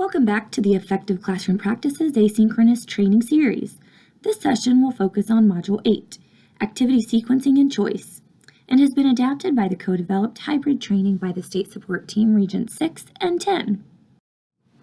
Welcome back to the Effective Classroom Practices Asynchronous Training Series. This session will focus on Module 8, Activity Sequencing and Choice, and has been adapted by the co-developed hybrid training by the State Support Team Region 6 and 10.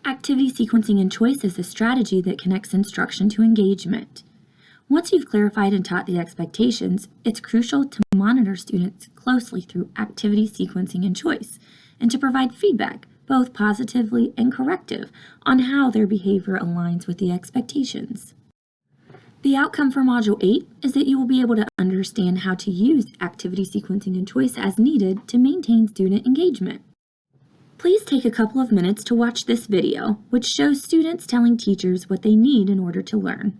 Activity sequencing and choice is a strategy that connects instruction to engagement. Once you've clarified and taught the expectations, it's crucial to monitor students closely through activity sequencing and choice, and to provide feedback, both positively and corrective, on how their behavior aligns with the expectations. The outcome for Module 8 is that you will be able to understand how to use activity sequencing and choice as needed to maintain student engagement. Please take a couple of minutes to watch this video, which shows students telling teachers what they need in order to learn.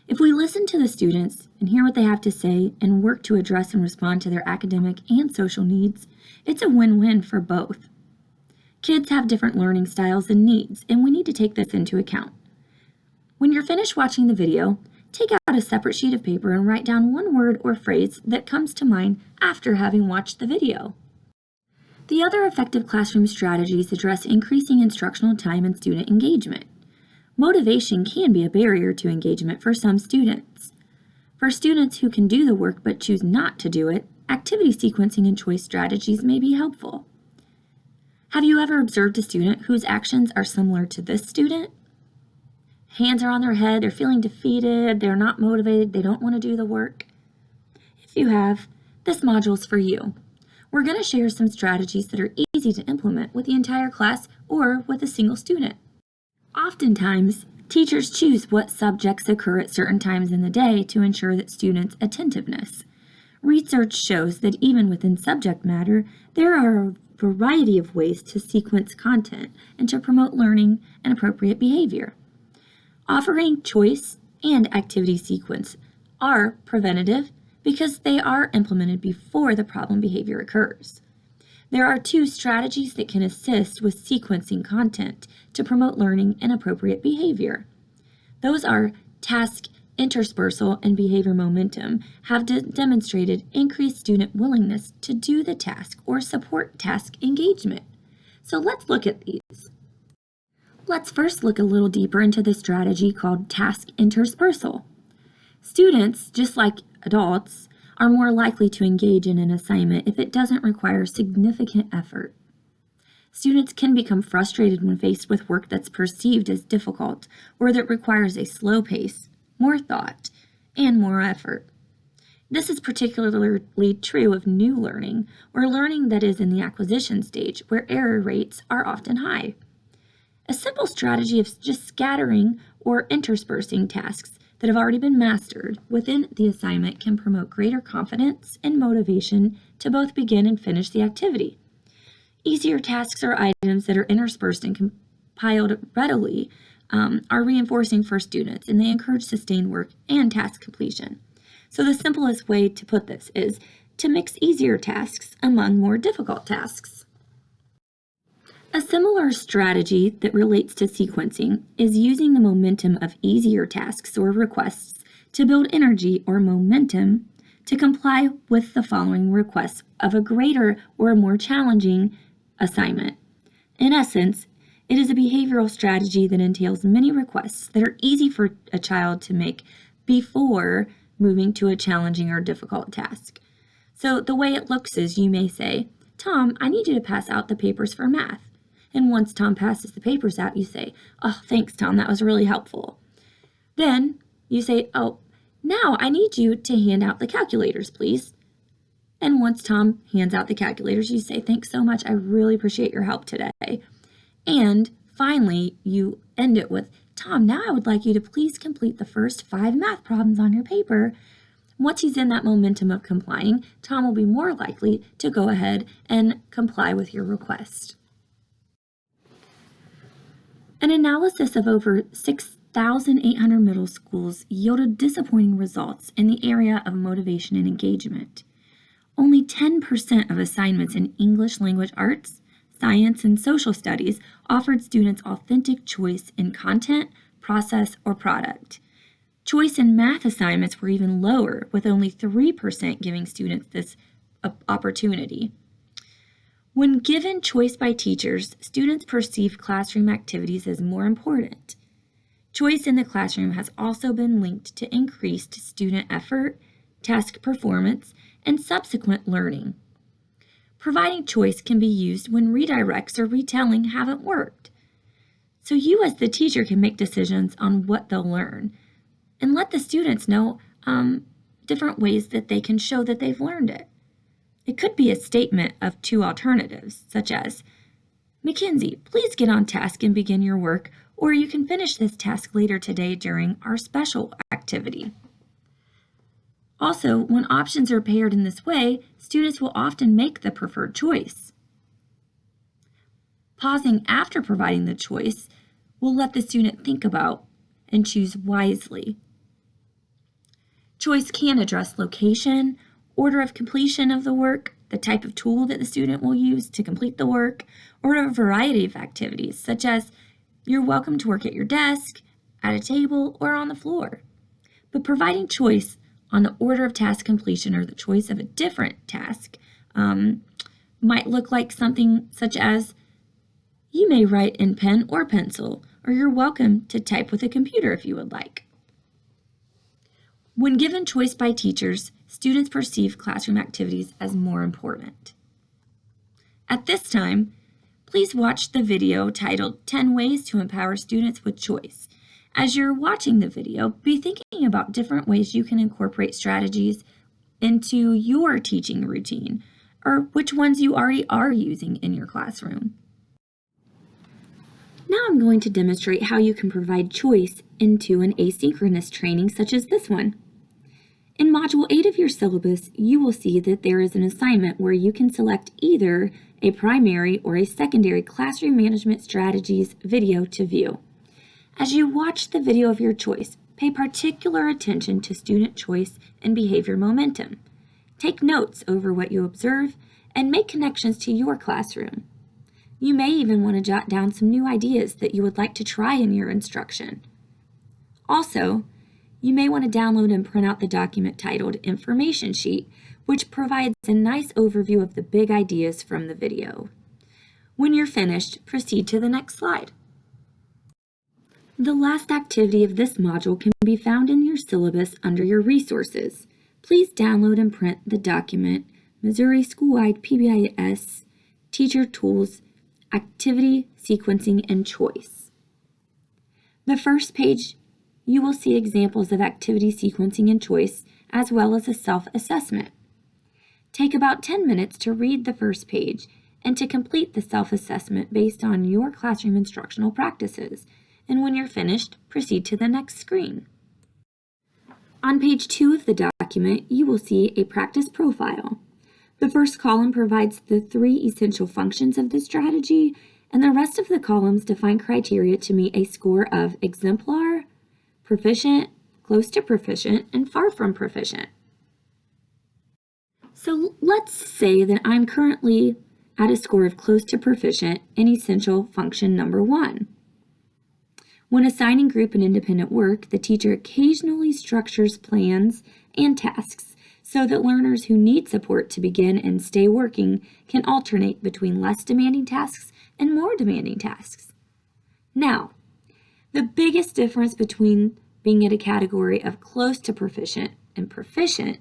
If we listen to the students and hear what they have to say and work to address and respond to their academic and social needs, it's a win-win for both. Kids have different learning styles and needs, and we need to take this into account. When you're finished watching the video, take out a separate sheet of paper and write down one word or phrase that comes to mind after having watched the video. The other effective classroom strategies address increasing instructional time and student engagement. Motivation can be a barrier to engagement for some students. For students who can do the work but choose not to do it, activity sequencing and choice strategies may be helpful. Have you ever observed a student whose actions are similar to this student? Hands are on their head, they're feeling defeated, they're not motivated, they don't want to do the work. If you have, this module is for you. We're going to share some strategies that are easy to implement with the entire class or with a single student. Oftentimes, teachers choose what subjects occur at certain times in the day to ensure that students' attentiveness. Research shows that even within subject matter, there are a variety of ways to sequence content and to promote learning and appropriate behavior. Offering choice and activity sequence are preventative because they are implemented before the problem behavior occurs. There are two strategies that can assist with sequencing content to promote learning and appropriate behavior. Those are task interspersal and behavior momentum have demonstrated increased student willingness to do the task or support task engagement. So let's look at these. Let's first look a little deeper into the strategy called task interspersal. Students, just like adults, are more likely to engage in an assignment if it doesn't require significant effort. Students can become frustrated when faced with work that's perceived as difficult or that requires a slow pace, more thought, and more effort. This is particularly true of new learning or learning that is in the acquisition stage where error rates are often high. A simple strategy of just scattering or interspersing tasks that have already been mastered within the assignment can promote greater confidence and motivation to both begin and finish the activity. Easier tasks or items that are interspersed and compiled readily are reinforcing for students, and they encourage sustained work and task completion. So the simplest way to put this is to mix easier tasks among more difficult tasks. A similar strategy that relates to sequencing is using the momentum of easier tasks or requests to build energy or momentum to comply with the following requests of a greater or more challenging assignment. In essence, it is a behavioral strategy that entails many requests that are easy for a child to make before moving to a challenging or difficult task. So the way it looks is you may say, "Tom, I need you to pass out the papers for math." And once Tom passes the papers out, you say, "Oh, thanks, Tom, that was really helpful." Then you say, "Oh, now I need you to hand out the calculators, please." And once Tom hands out the calculators, you say, "Thanks so much, I really appreciate your help today." And finally, you end it with, "Tom, now I would like you to please complete the first 5 math problems on your paper." Once he's in that momentum of complying, Tom will be more likely to go ahead and comply with your request. An analysis of over 6,800 middle schools yielded disappointing results in the area of motivation and engagement. Only 10% of assignments in English language arts, science, and social studies offered students authentic choice in content, process, or product. Choice in math assignments were even lower, with only 3% giving students this opportunity. When given choice by teachers, students perceive classroom activities as more important. Choice in the classroom has also been linked to increased student effort, task performance, and subsequent learning. Providing choice can be used when redirects or retelling haven't worked. So you as the teacher can make decisions on what they'll learn and let the students know different ways that they can show that they've learned it. It could be a statement of two alternatives, such as, Mackenzie, please get on task and begin your work, or you can finish this task later today during our special activity. Also, when options are paired in this way, students will often make the preferred choice. Pausing after providing the choice will let the student think about and choose wisely. Choice can address location, order of completion of the work, the type of tool that the student will use to complete the work, or a variety of activities, such as you're welcome to work at your desk, at a table, or on the floor. But providing choice on the order of task completion or the choice of a different task might look like something such as, you may write in pen or pencil, or you're welcome to type with a computer if you would like. When given choice by teachers, students perceive classroom activities as more important. At this time, please watch the video titled 10 Ways to Empower Students with Choice. As you're watching the video, be thinking about different ways you can incorporate strategies into your teaching routine, or which ones you already are using in your classroom. Now I'm going to demonstrate how you can provide choice into an asynchronous training such as this one. In Module 8 of your syllabus, you will see that there is an assignment where you can select either a primary or a secondary classroom management strategies video to view. As you watch the video of your choice, pay particular attention to student choice and behavior momentum. Take notes over what you observe and make connections to your classroom. You may even want to jot down some new ideas that you would like to try in your instruction. Also, you may want to download and print out the document titled Information Sheet, which provides a nice overview of the big ideas from the video. When you're finished, proceed to the next slide. The last activity of this module can be found in your syllabus under your resources. Please download and print the document Missouri Schoolwide PBIS Teacher Tools Activity Sequencing and Choice. The first page, you will see examples of activity sequencing and choice, as well as a self-assessment. Take about 10 minutes to read the first page and to complete the self-assessment based on your classroom instructional practices. And when you're finished, proceed to the next screen. On page 2 of the document, you will see a practice profile. The first column provides the 3 essential functions of the strategy, and the rest of the columns define criteria to meet a score of exemplar, proficient, close to proficient, and far from proficient. So let's say that I'm currently at a score of close to proficient in essential function number 1. When assigning group and independent work, the teacher occasionally structures plans and tasks so that learners who need support to begin and stay working can alternate between less demanding tasks and more demanding tasks. Now, the biggest difference between being at a category of close to proficient and proficient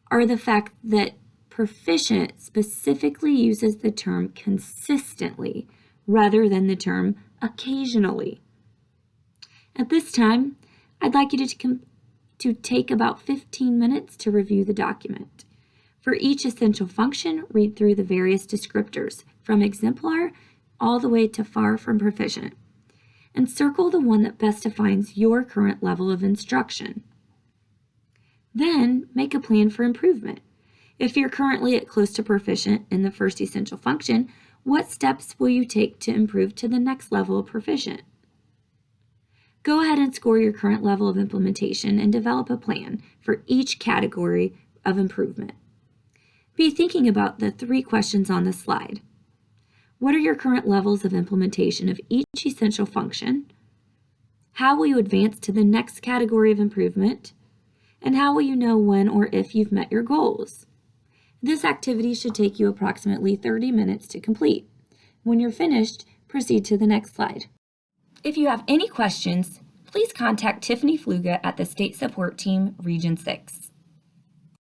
are the fact that proficient specifically uses the term consistently rather than the term occasionally. At this time, I'd like you to take about 15 minutes to review the document. For each essential function, read through the various descriptors, from exemplar all the way to far from proficient, and circle the one that best defines your current level of instruction. Then, make a plan for improvement. If you're currently at close to proficient in the first essential function, what steps will you take to improve to the next level of proficient? Go ahead and score your current level of implementation and develop a plan for each category of improvement. Be thinking about the 3 questions on the slide. What are your current levels of implementation of each essential function? How will you advance to the next category of improvement? And how will you know when or if you've met your goals? This activity should take you approximately 30 minutes to complete. When you're finished, proceed to the next slide. If you have any questions, please contact Tiffany Fluga at the State Support Team, Region 6.